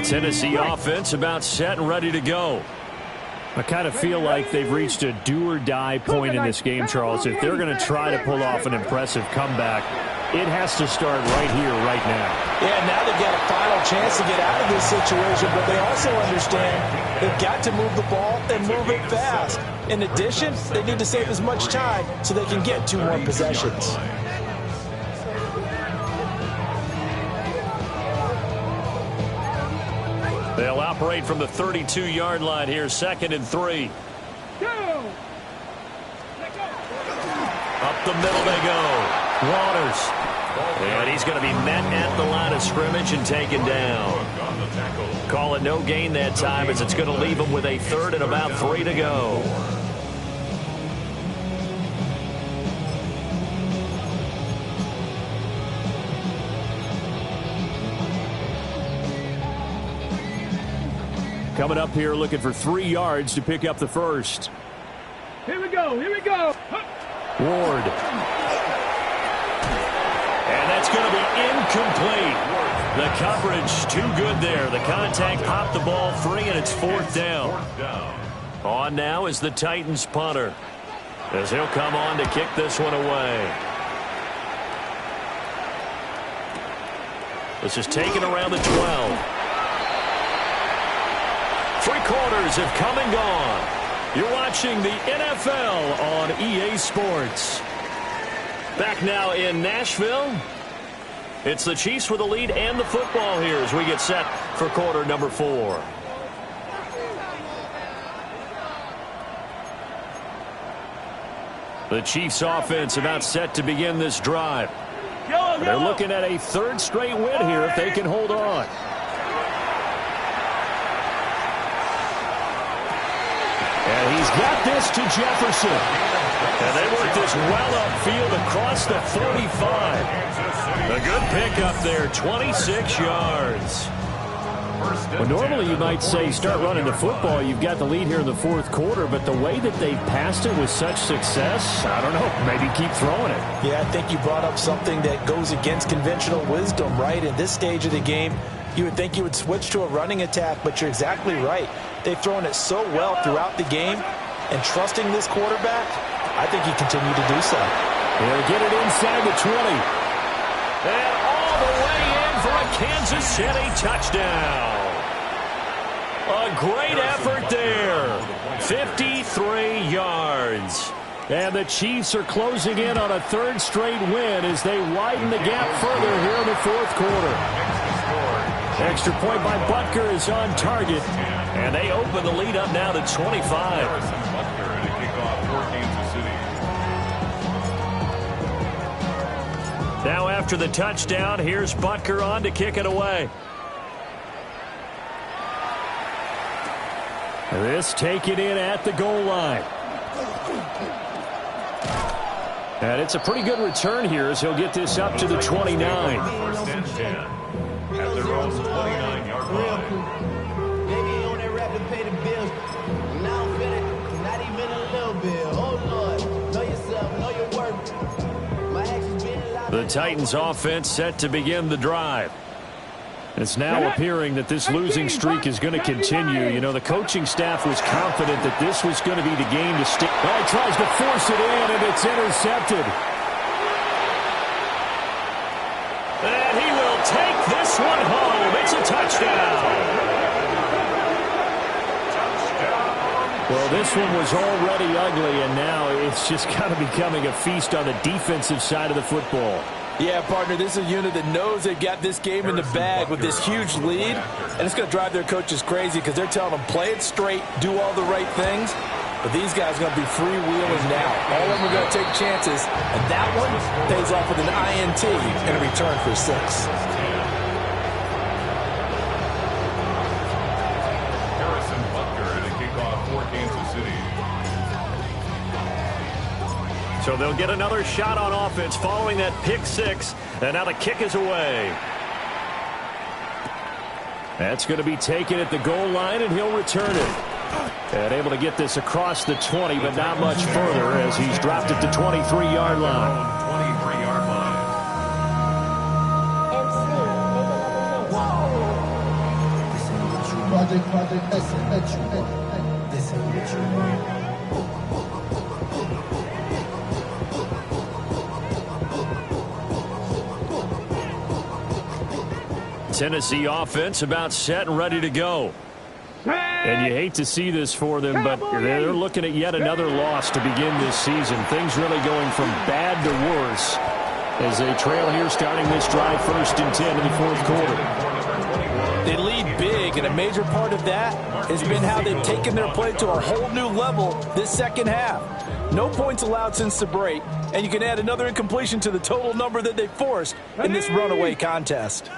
Tennessee offense about set and ready to go. I kind of feel like they've reached a do-or-die point in this game, Charles. If they're going to try to pull off an impressive comeback, it has to start right here, right now. Yeah, now they've got a final chance to get out of this situation, but they also understand they've got to move the ball and move it fast. In addition, they need to save as much time so they can get 2 more possessions. They'll operate from the 32-yard line here, 2nd and 3. Up the middle they go. Waters. And he's going to be met at the line of scrimmage and taken down. Call it no gain that time as it's going to leave him with a 3rd and about 3 to go. Coming up here looking for 3 yards to pick up the first. Here we go. Here we go. Ward. And that's going to be incomplete. The coverage too good there. The contact popped the ball free, and it's 4th down. On now is the Titans punter, as he'll come on to kick this one away. This is taken around the 12. 3 quarters have come and gone. You're watching the NFL on EA Sports. Back now in Nashville. It's the Chiefs with the lead and the football here as we get set for quarter number 4. The Chiefs offense about set to begin this drive. They're looking at a 3rd straight win here if they can hold on. And he's got this to Jefferson. And they work this well upfield across the 45. A good pickup there, 26 yards. Well, normally you might say start running the football. You've got the lead here in the 4th quarter, but the way that they've passed it with such success, I don't know, maybe keep throwing it. Yeah, I think you brought up something that goes against conventional wisdom, right? In this stage of the game, you would think you would switch to a running attack, but you're exactly right. They've thrown it so well throughout the game, and trusting this quarterback, I think he continued to do so. They'll get it inside the 20. And all the way in for a Kansas City touchdown. A great effort there. 53 yards. And the Chiefs are closing in on a 3rd straight win as they widen the gap further here in the 4th quarter. Extra point by Butker is on target. And they open the lead up now to 25. Now after the touchdown, here's Butker on to kick it away. This taken in at the goal line. And it's a pretty good return here as he'll get this up to the 29. 1st and 10 at their own 29-yard line. Maybe on that rap to pay the bills. Now I'm feeling not even a little bit. Oh, Lord. Know yourself. Know your worth. My actions being loud. The Titans offense set to begin the drive. It's now appearing that this losing streak is going to continue. You know, the coaching staff was confident that this was going to be the game to stick. Well, he tries to force it in, and it's intercepted. And he will take this one home. It's a touchdown. Well, this one was already ugly, and now it's just kind of becoming a feast on the defensive side of the football. Yeah, partner, this is a unit that knows they've got this game in the bag with this huge lead, and it's going to drive their coaches crazy because they're telling them play it straight, do all the right things, but these guys are going to be freewheeling now. All of them are going to take chances, and that one pays off with an INT and a return for 6. Harrison Butker to kick off for Kansas City. So they'll get another shot on offense following that pick 6. And now the kick is away. That's going to be taken at the goal line, and he'll return it. And able to get this across the 20, but not much further as he's dropped it to 23-yard line. 23-yard line. Project S. Tennessee offense about set and ready to go. And you hate to see this for them, but they're looking at yet another loss to begin this season. Things really going from bad to worse as they trail here starting this drive 1st and 10 in the 4th quarter. They lead big, and a major part of that has been how they've taken their play to a whole new level this second half. No points allowed since the break, and you can add another incompletion to the total number that they forced in this runaway contest.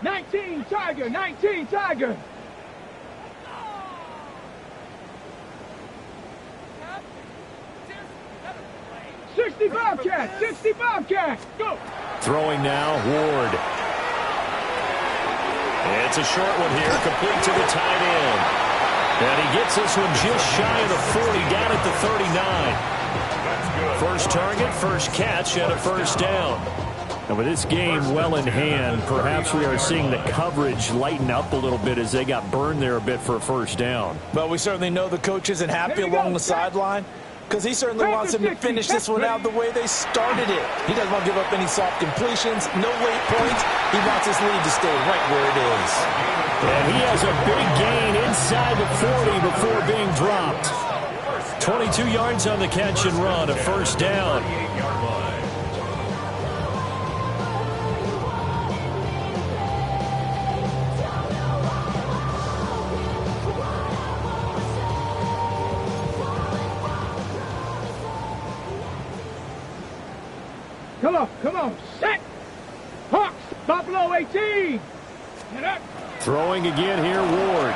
19 Tiger, 19 Tiger. Bobcat, 60 Bobcat, go! Throwing now, Ward. It's a short one here, complete to the tight end. And he gets this one just shy of the 40, down at the 39. First target, first catch, and a first down. And with this game well in hand, perhaps we are seeing the coverage lighten up a little bit as they got burned there a bit for a first down. Well, we certainly know the coach isn't happy along the sideline, because he certainly wants them to finish this one out the way they started it. He doesn't want to give up any soft completions, no late points. He wants his lead to stay right where it is. And he has a big gain inside the 40 before being dropped. 22 yards on the catch and run, a first down. Come on, set! Hawks, Buffalo 18! Get up! Throwing again here, Ward.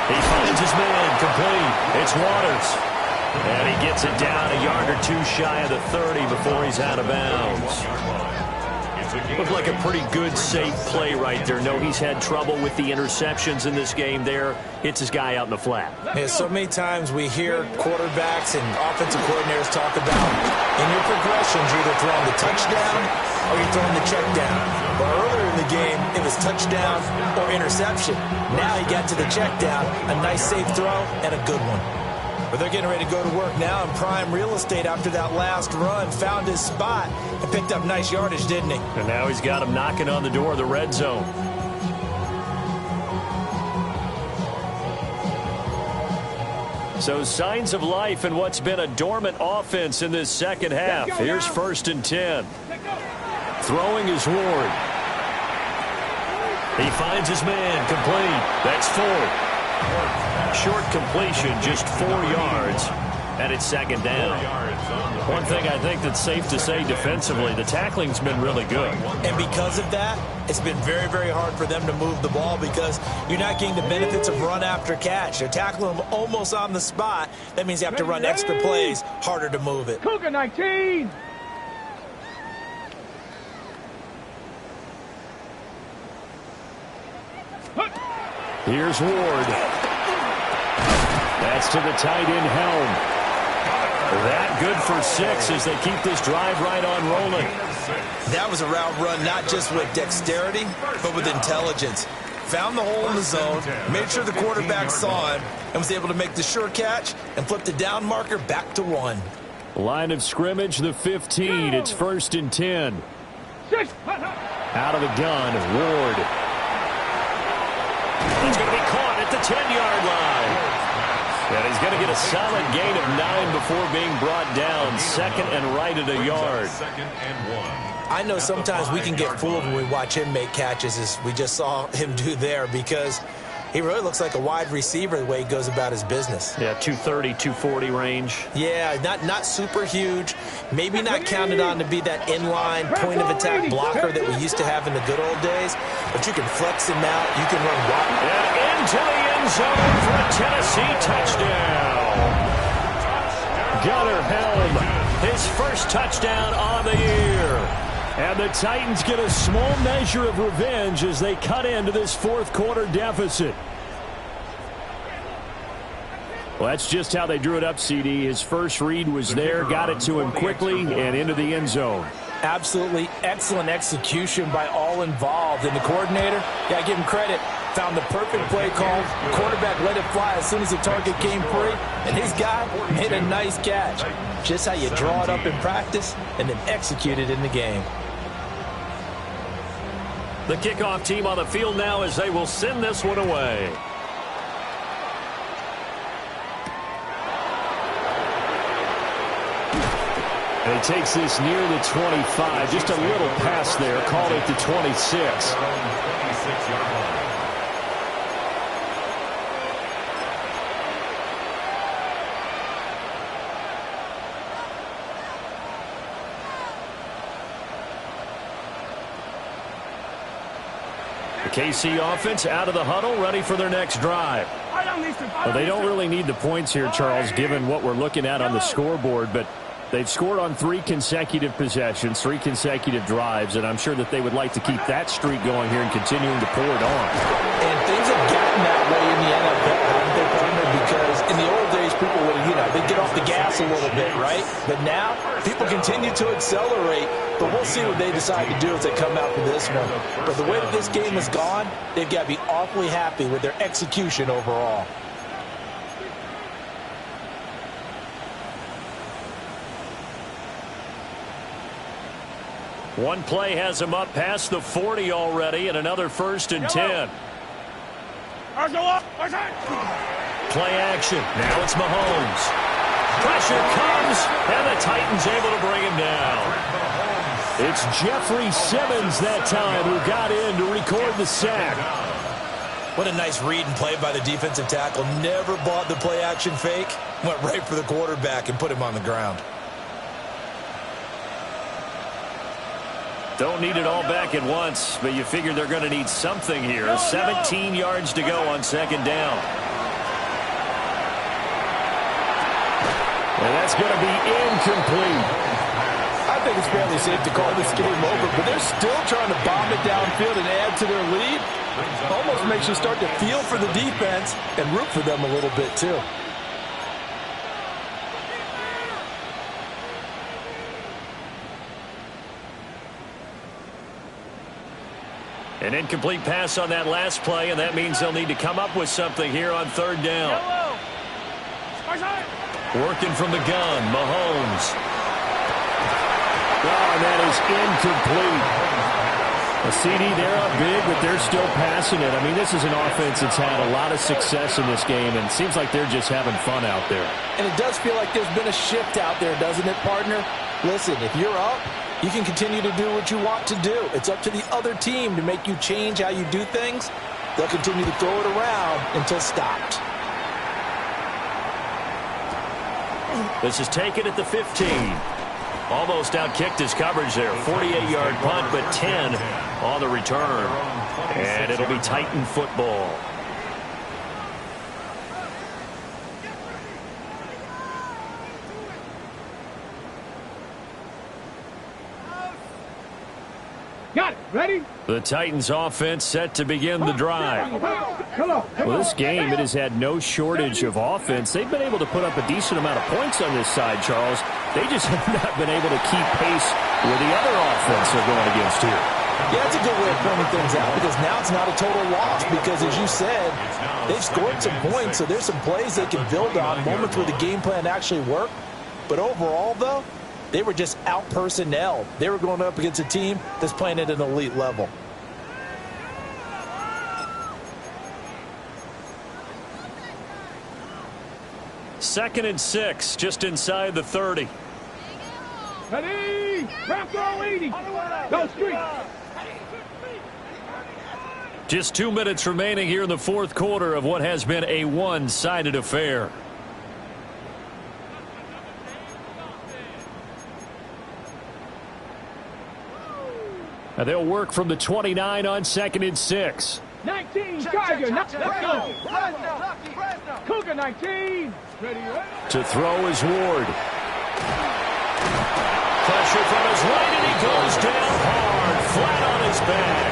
He finds his man, complete. It's Waters. And he gets it down a yard or two shy of the 30 before he's out of bounds. Looked like a pretty good, safe play right there. No, he's had trouble with the interceptions in this game there. Hits his guy out in the flat. Yeah, so many times we hear quarterbacks and offensive coordinators talk about in your progressions, you're either throwing the touchdown or you're throwing the check down. But earlier in the game, it was touchdown or interception. Now he got to the check down, a nice safe throw, and a good one. But they're getting ready to go to work now in prime real estate after that last run. Found his spot and picked up nice yardage, didn't he? And now he's got him knocking on the door of the red zone. So signs of life in what's been a dormant offense in this second half. Here's 1st and 10. Throwing is Ward. He finds his man, complete. That's 4. Short completion, just 4 yards, and it's second down. One thing I think that's safe to say defensively, the tackling's been really good. And because of that, it's been very, very hard for them to move the ball because you're not getting the benefits of run after catch. They're tackling them almost on the spot. That means you have to run extra plays, harder to move it. Cougar 19! Here's Ward. That's to the tight end Helm. That good for 6 as they keep this drive right on rolling. That was a route run not just with dexterity, but with intelligence. Found the hole in the zone, made sure the quarterback saw him, and was able to make the sure catch and flip the down marker back to 1. Line of scrimmage, the 15. It's 1st and 10. Out of the gun, Ward. He's going to be caught at the 10-yard line. And he's going to get a solid gain of 9 before being brought down. 2nd and right at a yard. 2nd and 1. I know sometimes we can get fooled when we watch him make catches, as we just saw him do there, because he really looks like a wide receiver the way he goes about his business. Yeah, 230, 240 range. Yeah, not super huge. Maybe not counted on to be that inline point-of-attack blocker that we used to have in the good old days, but you can flex him out. You can run wide. And into the end zone for a Tennessee touchdown. Gunnar Helm, his first touchdown on the year. And the Titans get a small measure of revenge as they cut into this 4th quarter deficit. Well, that's just how they drew it up, CD. His first read was there, got it to him quickly, and into the end zone. Absolutely excellent execution by all involved. And the coordinator, got to give him credit, found the perfect play call. Quarterback let it fly as soon as the target came free. And his guy made a nice catch. Just how you draw it up in practice and then execute it in the game. The kickoff team on the field now as they will send this one away. And he takes this near the 25. Just a little pass there. Called it the 26. 26-yard line. The KC offense out of the huddle, ready for their next drive. Well, they don't really need the points here, Charles, given what we're looking at on the scoreboard, but they've scored on 3 consecutive possessions, 3 consecutive drives, and I'm sure that they would like to keep that streak going here and continuing to pour it on. And things have gotten that way in the NFL, haven't they, partner? Because in the old days, people would, they'd get off the gas a little bit, right? But now, people continue to accelerate, but we'll see what they decide to do as they come out for this one. But the way that this game has gone, they've got to be awfully happy with their execution overall. One play has him up past the 40 already, and another 1st and 10. Play action. Now it's Mahomes. Pressure comes, and the Titans able to bring him down. It's Jeffrey Simmons that time who got in to record the sack. What a nice read and play by the defensive tackle. Never bought the play action fake. Went right for the quarterback and put him on the ground. Don't need it all back at once, but you figure they're going to need something here. 17 yards to go on 2nd down. And that's going to be incomplete. I think it's fairly safe to call this game over, but they're still trying to bomb it downfield and add to their lead. Almost makes you start to feel for the defense and root for them a little bit, too. An incomplete pass on that last play, and that means they'll need to come up with something here on 3rd down. Working from the gun, Mahomes. Oh, and that is incomplete. A CD, they're up big, but they're still passing it. I mean, this is an offense that's had a lot of success in this game, and it seems like they're just having fun out there. And it does feel like there's been a shift out there, doesn't it, partner? Listen, if you're up, you can continue to do what you want to do. It's up to the other team to make you change how you do things. They'll continue to throw it around until stopped. This is taken at the 15. Almost outkicked his coverage there. 48-yard punt, but 10 on the return. And it'll be Titan football. Got it. Ready? The Titans offense set to begin the drive. Well, this game, it has had no shortage of offense. They've been able to put up a decent amount of points on this side, Charles. They just have not been able to keep pace with the other offense they're going against here. Yeah, that's a good way of pointing things out because now it's not a total loss because, as you said, they've scored some points, so there's some plays they can build on, moments where the game plan actually worked. But overall, though, they were just out-personnel. They were going up against a team that's playing at an elite level. Second and 6, just inside the 30. Ready? Wrap throw 80. Go street. Just 2 minutes remaining here in the 4th quarter of what has been a one-sided affair. Now they'll work from the 29 on 2nd and 6. 19, Tiger. Let's go. Cougar 19. Ready? To throw is Ward. Pressure from his right, and he goes down hard, flat on his back.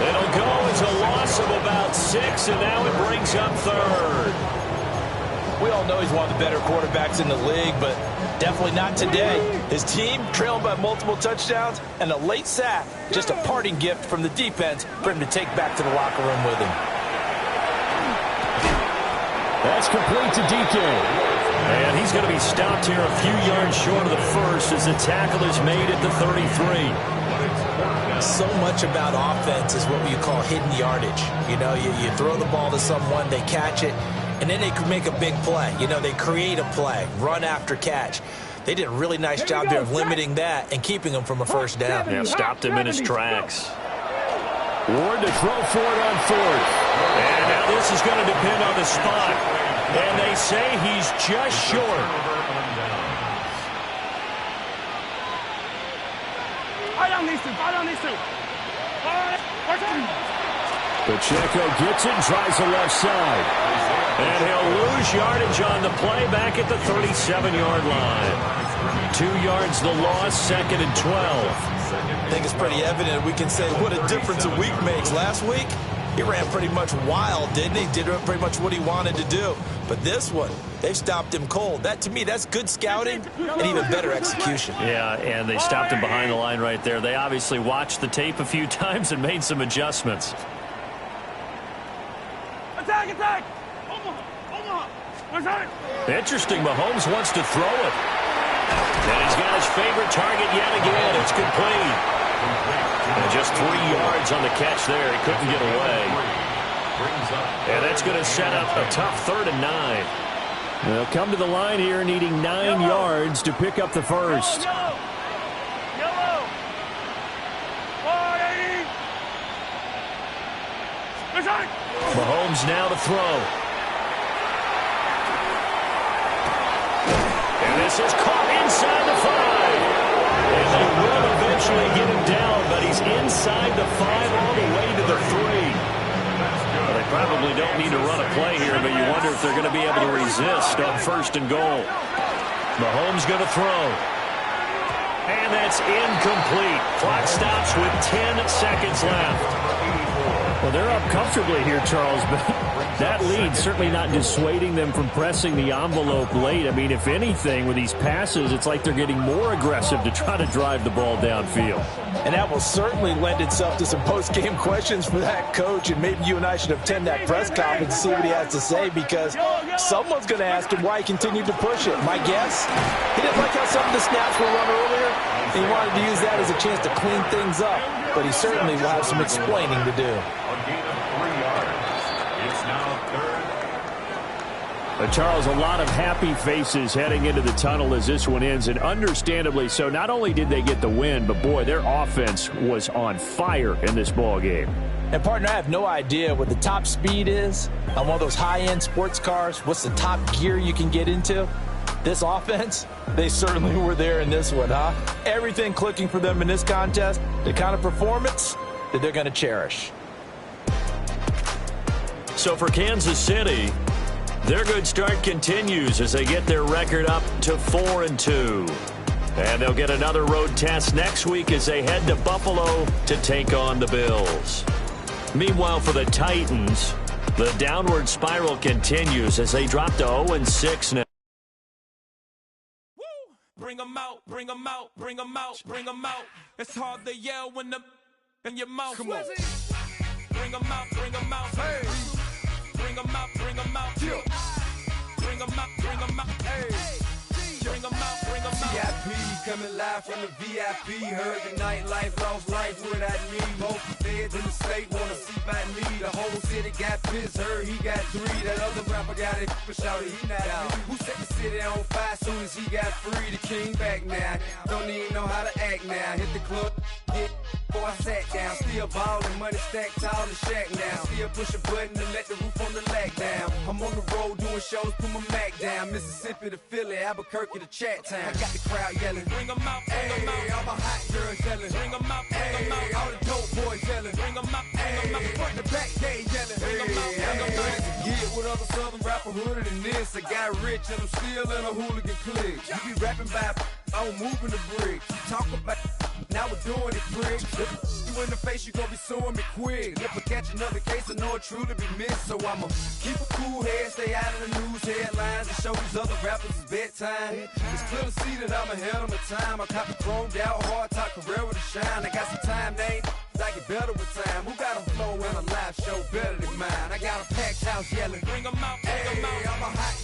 It'll go as a loss of about 6, and now it brings up 3rd. We all know he's one of the better quarterbacks in the league, but definitely not today. His team trailing by multiple touchdowns and a late sack. Just a parting gift from the defense for him to take back to the locker room with him. That's complete to DK. And he's going to be stopped here a few yards short of the first as the tackle is made at the 33. So much about offense is what you call hidden yardage. You know, you throw the ball to someone, they catch it, and then they can make a big play. You know, they create a play, run after catch. They did a really nice job there of limiting that and keeping him from a first down. Yeah, stopped him in his tracks. Ward to throw for it on fourth. And now this is going to depend on the spot. And they say he's just short. Pacheco gets it, tries the left side. And he'll lose yardage on the play back at the 37-yard line. 2 yards the loss, 2nd and 12. I think it's pretty evident we can say what a difference a week makes. Last week, he ran pretty much wild, didn't he? Did pretty much what he wanted to do. But this one, they've stopped him cold. That, to me, that's good scouting and even better execution. Yeah, and they stopped him behind the line right there. They obviously watched the tape a few times and made some adjustments. Attack, attack! Interesting, Mahomes wants to throw it. And he's got his favorite target yet again. It's complete. And just 3 yards on the catch there. He couldn't get away. And that's going to set up a tough 3rd and 9. They'll come to the line here needing 9 yards to pick up the first. Mahomes now to throw. And this is caught inside the 5. And they will eventually get him down, but he's inside the 5 all the way to the 3. Well, they probably don't need to run a play here, but you wonder if they're going to be able to resist on 1st and goal. Mahomes going to throw. And that's incomplete. Clock stops with 10 seconds left. Well, they're up comfortably here, Charles, but that lead certainly not dissuading them from pressing the envelope late. I mean, if anything, with these passes, it's like they're getting more aggressive to try to drive the ball downfield. And that will certainly lend itself to some post-game questions for that coach, and maybe you and I should attend that press conference and see what he has to say, because someone's going to ask him why he continued to push it. My guess, he didn't like how some of the snaps were run earlier, and he wanted to use that as a chance to clean things up, but he certainly will have some explaining to do. Charles, a lot of happy faces heading into the tunnel as this one ends, and understandably so. Not only did they get the win, but boy, their offense was on fire in this ball game. And partner, I have no idea what the top speed is on one of those high-end sports cars. What's the top gear you can get into? This offense, they certainly were there in this one, huh? Everything clicking for them in this contest, the kind of performance that they're going to cherish. So for Kansas City, their good start continues as they get their record up to 4-2. And they'll get another road test next week as they head to Buffalo to take on the Bills. Meanwhile, for the Titans, the downward spiral continues as they drop to 0-6 now. Bring 'em out, bring 'em out, bring 'em out, bring 'em out. It's hard to yell when the in your mouth. Come on. Bring 'em out, bring 'em out. Hey. Bring 'em out, bring 'em out. Yeah. Bring 'em out, bring 'em out. Hey. Bring 'em out, bring 'em out. VIP coming live from the VIP. Heard the nightlife, lost life without me. Both feds in the state wanna see by me. The whole city got pissed, heard he got 3. That other rapper got it for shouty, he not out. Who set the city on fire soon as he got free? The king back now, don't even know how to act now. Hit the club, get before I sat down. Still ballin', money stacked tall and shack now. Still push a button to let the roof on the lag down. I'm on the road doing shows, put my Mac down. Mississippi to Philly, Albuquerque to Chat Town. I got the crowd yelling, bring 'em out, bring 'em out. All my hot girls yelling, bring 'em out, bring 'em out. All the dope boys yelling, bring 'em out, bring 'em out. Front to back, they yelling, bring 'em out, bring 'em out. Get with other southern rapper hooded than this. I got rich and I'm still in a hooligan clique. You be rapping by, I'm moving the bricks. You talk about now we're doing it, prick. If you in the face, you gon' be suing me quick. And if I catch another case, I know it truly be missed. So I'ma keep a cool head, stay out of the news headlines, and show these other rappers it's bedtime. It's clear to see that I'm ahead of my time. I caught the chromed out, hard top career with a shine. I got some time, they ain't I get better with time. Who got a flow and a live show better than mine? I got a packed house yelling, Bring 'em out, bring 'em out. I'm a hot girl.